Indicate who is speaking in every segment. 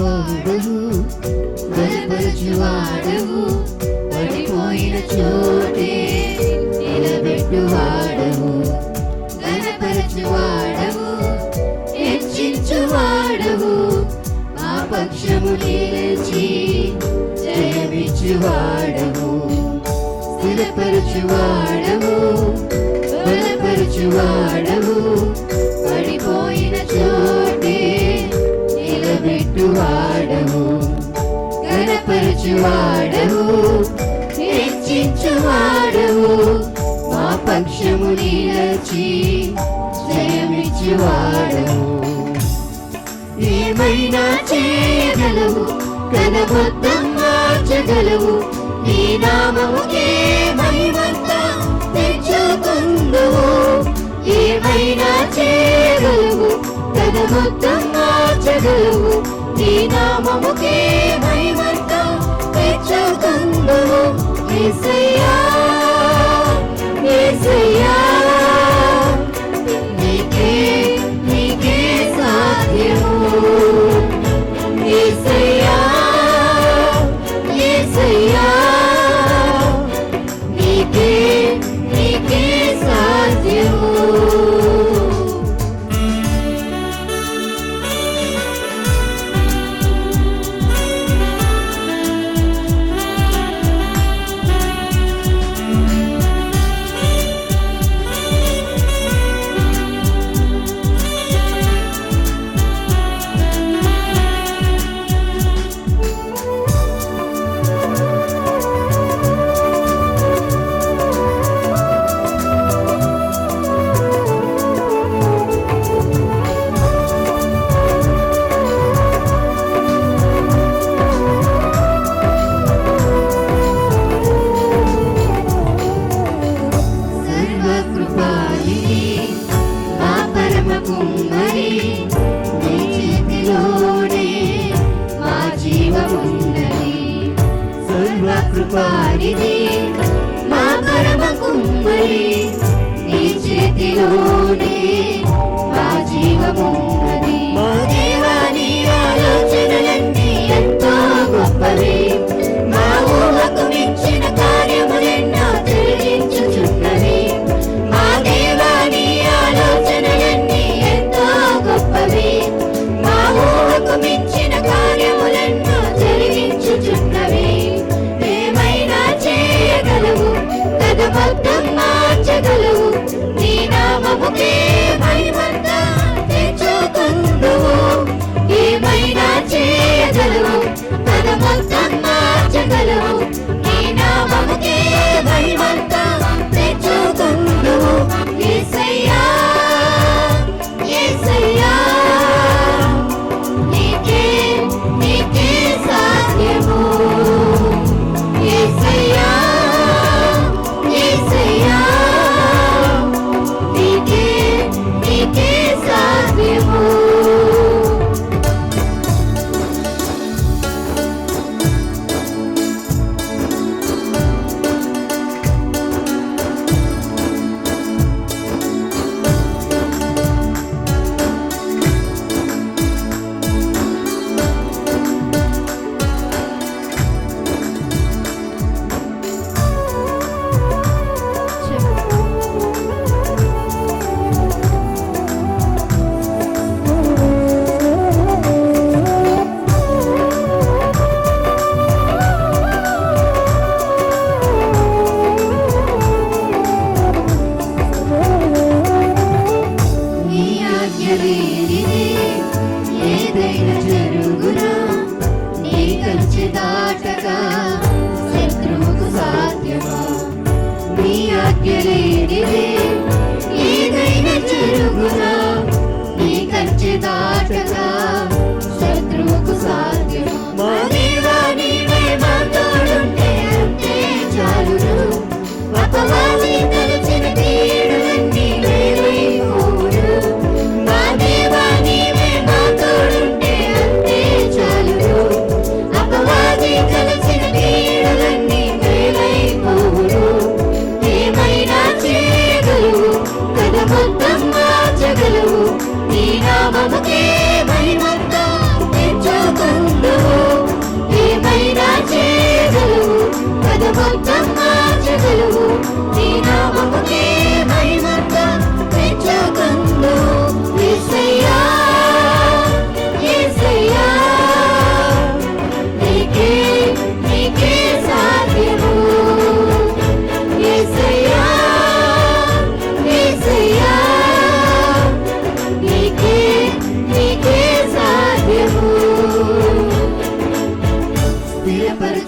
Speaker 1: వాడవు, బలపరచువాడవు, పడిపోయిన చోటే నిలబెట్టువాడవు, ఘనపరచువాడవు, హెచ్చించువాడవు, మా పక్షము నిలిచి జయమిచ్చువాడవు, స్థిరపరచువాడవు, బలపరచువాడవు, పడిపోయిన చోటే నిలబెట్టువాడవు, ఘనపరచువాడవు, హెచ్చించువాడవు, మా పక్షము నిలిచి జయమిచ్చువాడవు. ఏమైనా చేయగలవు, కనబొద్దం మార్చగలవు, నీ నామముకే మహిమంతా తెచ్చుకుందువు. ఏమైనా చేయగలవు, కనబొద్దం మార్చగలవు, నీ నామముకే మహిమంతా తెచ్చుకుందువు. యేసయ్యా యేసయ్యా, నీకే నీకే సాధ్యము. యేసయ్యా యేసయ్యా, నీకే నీకే సాధ్యము. సర్వకృపానిధి మా పరమ కుమ్మరి, నీ చేతిలోనే మా జీవమున్నది. మా దేవా, నీ ఆలోచనలన్నీ ఎంతో గొప్పవి, మా ఊహకు మించిన కార్యములెన్నో జరిగించుచున్నవి. మా దేవా, నీ ఆలోచనలన్నీ ఎంతో గొప్పవి, మా ఊహకు మించిన కార్యములెన్నో జరిగించుచున్నవి. ఏమైనా చేయగలవు, కదబద్ధం మార్చగలవు, నీ నామముకే మహిమంతా తెచ్చుకుందువు.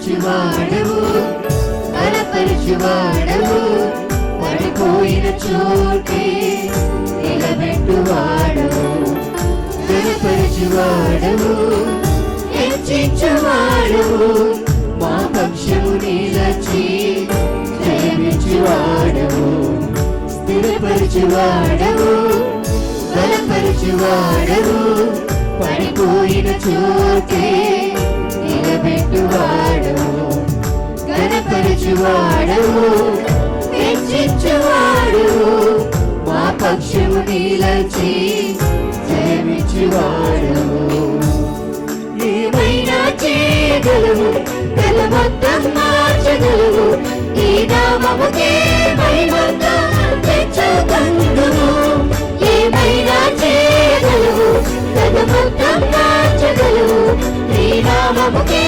Speaker 1: స్థిరపరచువాడవు బలపరచువాడవు పడిపోయిన చోటే నిలబెట్టువాడవు స్థిరపరచువాడవు హెచ్చించువాడవు మా పక్షము నిలచి జయమిచ్చువాడవు స్థిరపరచువాడవు బలపరచువాడవు పడిపోయిన చోటే నిలబెట్టువాడవు ఘనపరచువాడవు హెచ్చించువాడవు మా పక్షము నిలచి జయమిచ్చువాడవు ఏమైనా చేయగలవు గల మొత్తం మార్చగలవు ఈ నామముకే మహిమంతా తెచ్చుకొందుము ఏమైనా చేయగలవు గల మొత్తం మార్చగలవు ఈ నామముకే